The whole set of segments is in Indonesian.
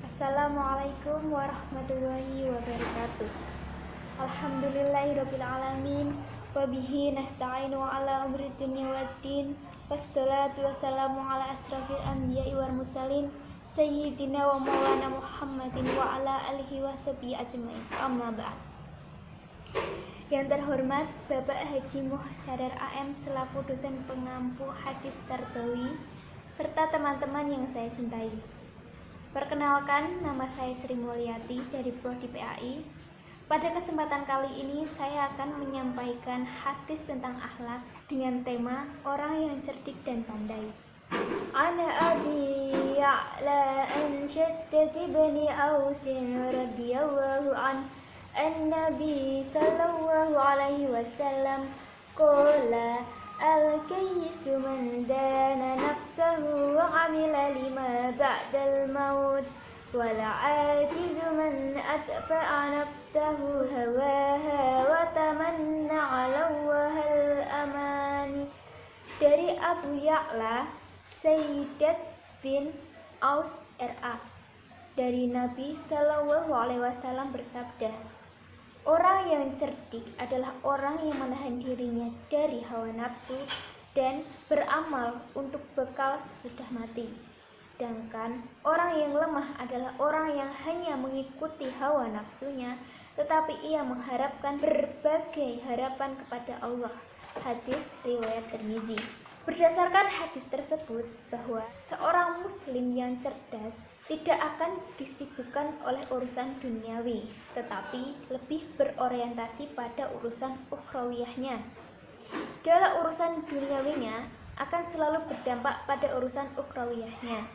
Assalamualaikum warahmatullahi wabarakatuh. Alhamdulillahirabbil alamin wa bihi nasta'inu ala umri dunya waddin. Wassalatu wassalamu ala asrafil anbiya'i wal mursalin sayyidina wa maulana Muhammadin wa ala alihi wa sahbihi ajmain. Amma ba'd. Yang terhormat Bapak Haji Muhtarar AM selaku dosen pengampu hadis tarbawi serta teman-teman yang saya cintai. Perkenalkan, nama saya Sri Mulyati dari Prodi PAI. Pada kesempatan kali ini saya akan menyampaikan hadis tentang akhlak dengan tema orang yang cerdik dan pandai. Ana Abi Ya'la an Shaddad ibn Aus radhiyallahu an an-Nabi sallallahu alaihi wasallam qala al-kayyisu man dana nafsahu wa amila lima ba'dal maut wal ajizu man atba'a nafsahu hawaha wa tamanna 'ala Allahil amani. Dari Abu Ya'la Sayyidat bin Aus RA, dari Nabi Sallallahu Alaihi Wasallam bersabda, orang yang cerdik adalah orang yang menahan dirinya dari hawa nafsu dan beramal untuk bekal sesudah mati. Sedangkan orang yang lemah adalah orang yang hanya mengikuti hawa nafsunya, tetapi ia mengharapkan berbagai harapan kepada Allah. Hadis riwayat Tirmizi. Berdasarkan hadis tersebut, bahwa seorang muslim yang cerdas tidak akan disibukkan oleh urusan duniawi, tetapi lebih berorientasi pada urusan ukhrawiyahnya. Segala urusan duniawinya akan selalu berdampak pada urusan ukhrawiyahnya,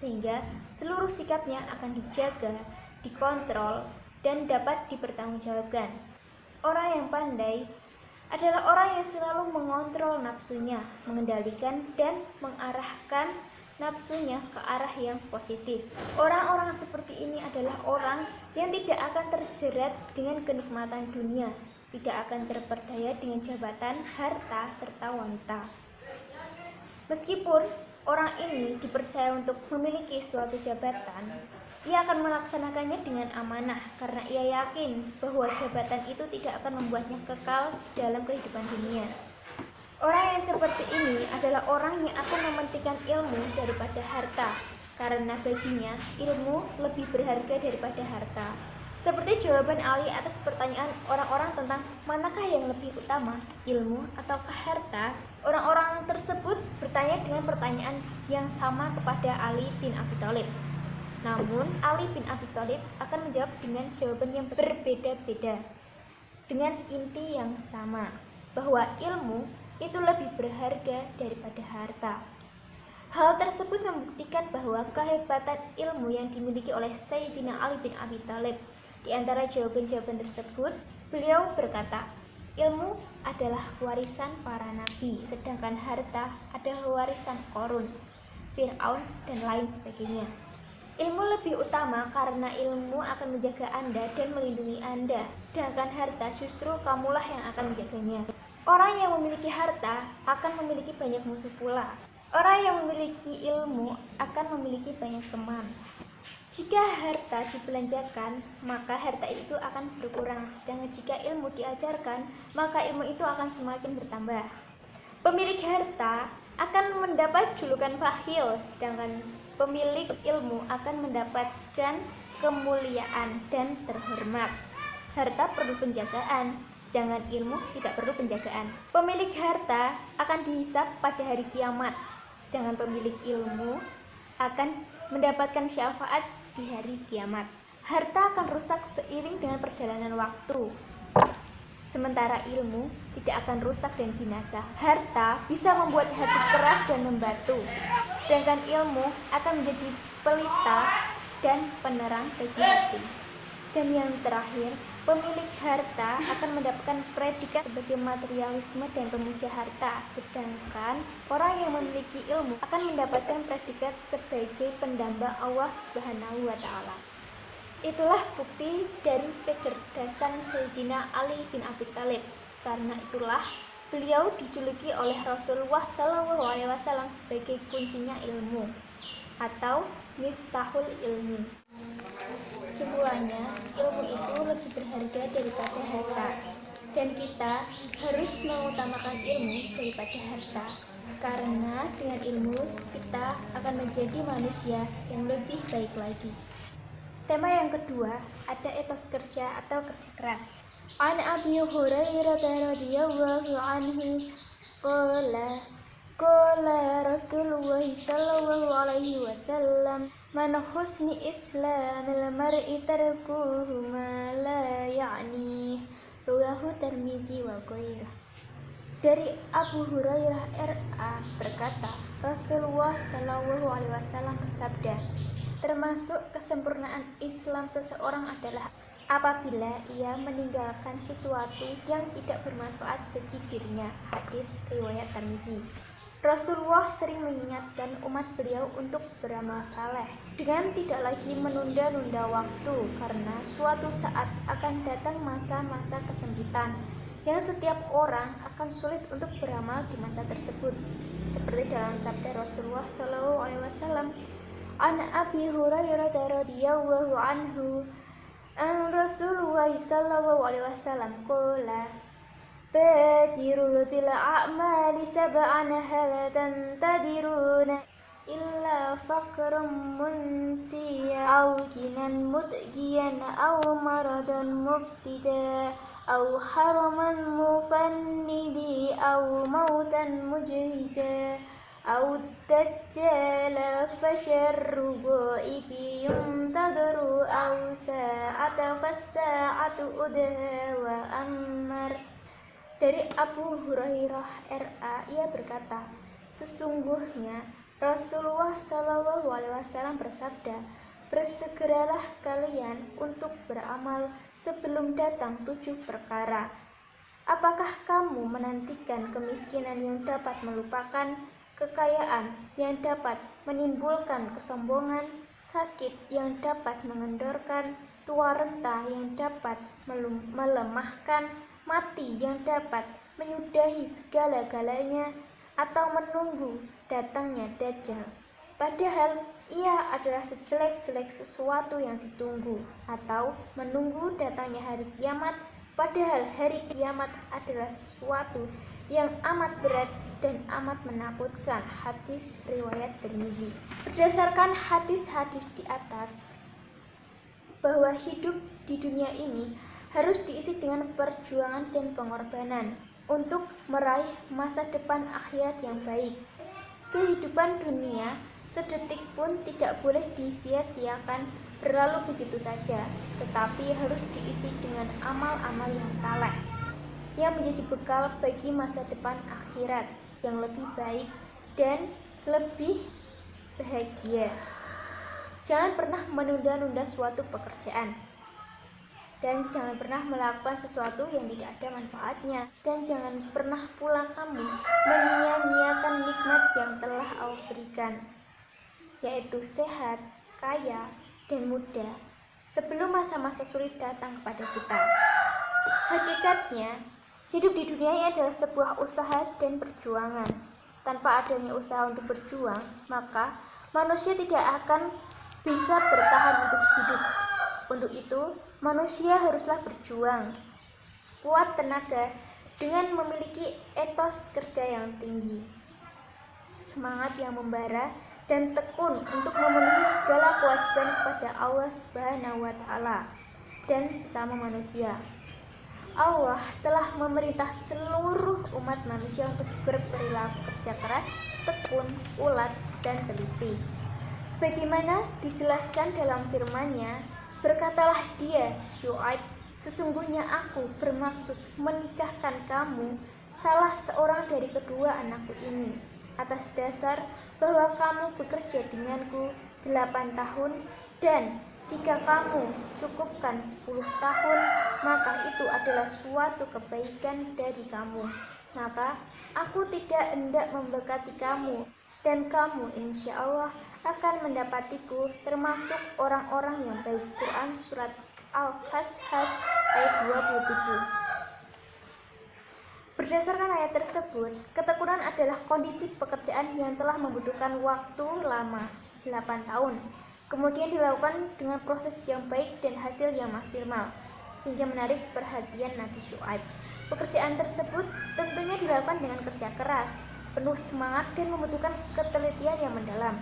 sehingga seluruh sikapnya akan dijaga, dikontrol, dan dapat dipertanggungjawabkan. Orang yang pandai adalah orang yang selalu mengontrol nafsunya, mengendalikan dan mengarahkan nafsunya ke arah yang positif. Orang-orang seperti ini adalah orang yang tidak akan terjerat dengan kenikmatan dunia, tidak akan terperdaya dengan jabatan, harta, serta wanita. Meskipun orang ini dipercaya untuk memiliki suatu jabatan, ia akan melaksanakannya dengan amanah karena ia yakin bahwa jabatan itu tidak akan membuatnya kekal dalam kehidupan dunia. Orang yang seperti ini adalah orang yang akan mementingkan ilmu daripada harta, karena baginya ilmu lebih berharga daripada harta. Seperti jawaban Ali atas pertanyaan orang-orang tentang manakah yang lebih utama, ilmu ataukah harta, orang-orang tersebut bertanya dengan pertanyaan yang sama kepada Ali bin Abi Thalib. Namun, Ali bin Abi Thalib akan menjawab dengan jawaban yang berbeda-beda, dengan inti yang sama, bahwa ilmu itu lebih berharga daripada harta. Hal tersebut membuktikan bahwa kehebatan ilmu yang dimiliki oleh Sayyidina Ali bin Abi Thalib. Di antara jawaban-jawaban tersebut, beliau berkata, ilmu adalah warisan para nabi, sedangkan harta adalah warisan Qarun, Fir'aun, dan lain sebagainya. Ilmu lebih utama karena ilmu akan menjaga Anda dan melindungi Anda, sedangkan harta justru kamulah yang akan menjaganya. Orang yang memiliki harta akan memiliki banyak musuh pula. Orang yang memiliki ilmu akan memiliki banyak teman. Jika harta dibelanjakan, maka harta itu akan berkurang, sedangkan jika ilmu diajarkan, maka ilmu itu akan semakin bertambah. Pemilik harta akan mendapat julukan fakhil, sedangkan pemilik ilmu akan mendapatkan kemuliaan dan terhormat. Harta perlu penjagaan, sedangkan ilmu tidak perlu penjagaan. Pemilik harta akan dihisab pada hari kiamat, sedangkan pemilik ilmu akan mendapatkan syafaat di hari kiamat. Harta akan rusak seiring dengan perjalanan waktu, sementara ilmu tidak akan rusak dan binasa. Harta bisa membuat hati keras dan membatu, sedangkan ilmu akan menjadi pelita dan penerang bagi hati. Dan yang terakhir, pemilik harta akan mendapatkan predikat sebagai materialisme dan pemuja harta, sedangkan orang yang memiliki ilmu akan mendapatkan predikat sebagai pendamba Allah Subhanahu wa Ta'ala. Itulah bukti dari kecerdasan Sayyidina Ali bin Abi Thalib. Karena itulah beliau dijuluki oleh Rasulullah SAW sebagai kuncinya ilmu atau Miftahul Ilmi. Kesimpulannya, ilmu itu lebih berharga daripada harta, dan kita harus mengutamakan ilmu daripada harta, karena dengan ilmu kita akan menjadi manusia yang lebih baik lagi. Tema yang kedua, ada etos kerja atau kerja keras. An Abi Hurairah radhiyallahu anhu qala Rasulullah sallallahu alaihi wasallam man husni islamil mar'i tarkuhu ma la ya'ni rawahu Tirmizi wa ghairuh. Dari Abu Hurairah RA berkata, Rasulullah sallallahu alaihi wasallam bersabda, termasuk kesempurnaan Islam seseorang adalah apabila ia meninggalkan sesuatu yang tidak bermanfaat bagi dirinya. Hadis riwayat Tirmizi. Rasulullah sering mengingatkan umat beliau untuk beramal saleh dengan tidak lagi menunda-nunda waktu, karena suatu saat akan datang masa-masa kesempitan yang setiap orang akan sulit untuk beramal di masa tersebut. Seperti dalam sabda Rasulullah SAW, An Abi Hurairah radhiyallahu anhu an Rasulullah sallallahu alaihi wasallam qala badirul bil a'mali sab'an hal tantadiruna illa faqran munsiya aw ginan mudgiyan aw maradan mufsida aw haraman mufannidi aw mautan mujhida aw dajjala fasyarru ghaibi yuntadharu aw sa'ata fassa'atuudha wa ammar. Dari Abu Hurairah RA, ia berkata, sesungguhnya Rasulullah Shallallahu Alaihi Wasallam bersabda, bersegeralah kalian untuk beramal sebelum datang 7 perkara. Apakah kamu menantikan kemiskinan yang dapat melupakan, kekayaan yang dapat menimbulkan kesombongan, sakit yang dapat mengendorkan, tua renta yang dapat melemahkan, mati yang dapat menyudahi segala-galanya, atau menunggu datangnya Dajjal, padahal ia adalah sejelek-jelek sesuatu yang ditunggu, atau menunggu datangnya hari kiamat, padahal hari kiamat adalah sesuatu yang amat berat dan amat menakutkan. Hadis riwayat Tirmizi. Berdasarkan hadis-hadis di atas, bahwa hidup di dunia ini harus diisi dengan perjuangan dan pengorbanan untuk meraih masa depan akhirat yang baik. Kehidupan dunia sedetik pun tidak boleh disia-siakan berlalu begitu saja, tetapi harus diisi dengan amal-amal yang saleh, yang menjadi bekal bagi masa depan akhirat yang lebih baik dan lebih bahagia. Jangan pernah menunda-nunda suatu pekerjaan, dan jangan pernah melakukan sesuatu yang tidak ada manfaatnya, dan jangan pernah pula kamu menyia-nyiakan nikmat yang telah Allah berikan, yaitu sehat, kaya, dan muda, sebelum masa-masa sulit datang kepada kita. Hakikatnya, hidup di dunia ini adalah sebuah usaha dan perjuangan. Tanpa adanya usaha untuk berjuang, maka manusia tidak akan bisa bertahan untuk hidup. Untuk itu, manusia haruslah berjuang sekuat tenaga dengan memiliki etos kerja yang tinggi, semangat yang membara, dan tekun untuk memenuhi segala kewajiban kepada Allah Subhanahu wa Ta'ala dan sesama manusia. Allah telah memerintah seluruh umat manusia untuk berperilaku kerja keras, tekun, ulat, dan teliti. Sebagaimana dijelaskan dalam firman-Nya, berkatalah dia, Syuaib, sesungguhnya aku bermaksud menikahkan kamu, salah seorang dari kedua anakku ini, atas dasar bahwa kamu bekerja denganku 8 tahun, dan jika kamu cukupkan 10 tahun, maka itu adalah suatu kebaikan dari kamu. Maka aku tidak hendak memberkati kamu, dan kamu insya Allah akan mendapatiku termasuk orang-orang yang baik. Quran Surat Al-Qasas ayat 27. Berdasarkan ayat tersebut, ketekunan adalah kondisi pekerjaan yang telah membutuhkan waktu lama, 8 tahun. kemudian dilakukan dengan proses yang baik dan hasil yang maksimal, sehingga menarik perhatian Nabi Syuaib. Pekerjaan tersebut tentunya dilakukan dengan kerja keras, penuh semangat dan membutuhkan ketelitian yang mendalam,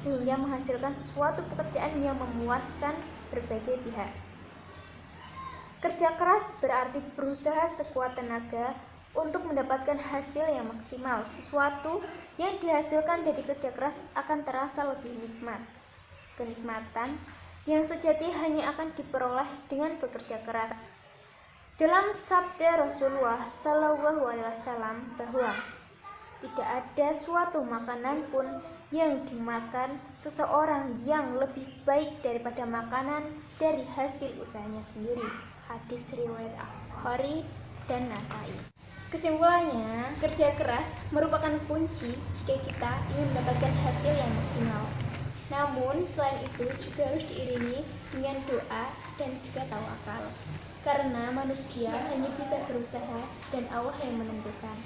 sehingga menghasilkan suatu pekerjaan yang memuaskan berbagai pihak. Kerja keras berarti berusaha sekuat tenaga untuk mendapatkan hasil yang maksimal. Sesuatu yang dihasilkan dari kerja keras akan terasa lebih nikmat. Kenikmatan yang sejati hanya akan diperoleh dengan bekerja keras. Dalam sabda Rasulullah SAW bahwa tidak ada suatu makanan pun yang dimakan seseorang yang lebih baik daripada makanan dari hasil usahanya sendiri. Hadis riwayat Bukhari dan Nasai. Kesimpulannya, kerja keras merupakan kunci jika kita ingin mendapatkan hasil yang maksimal. Namun, selain itu juga harus diiringi dengan doa dan juga tawakal. Karena manusia hanya bisa berusaha dan Allah yang menentukan.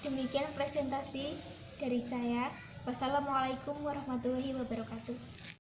Demikian presentasi dari saya. Wassalamualaikum warahmatullahi wabarakatuh.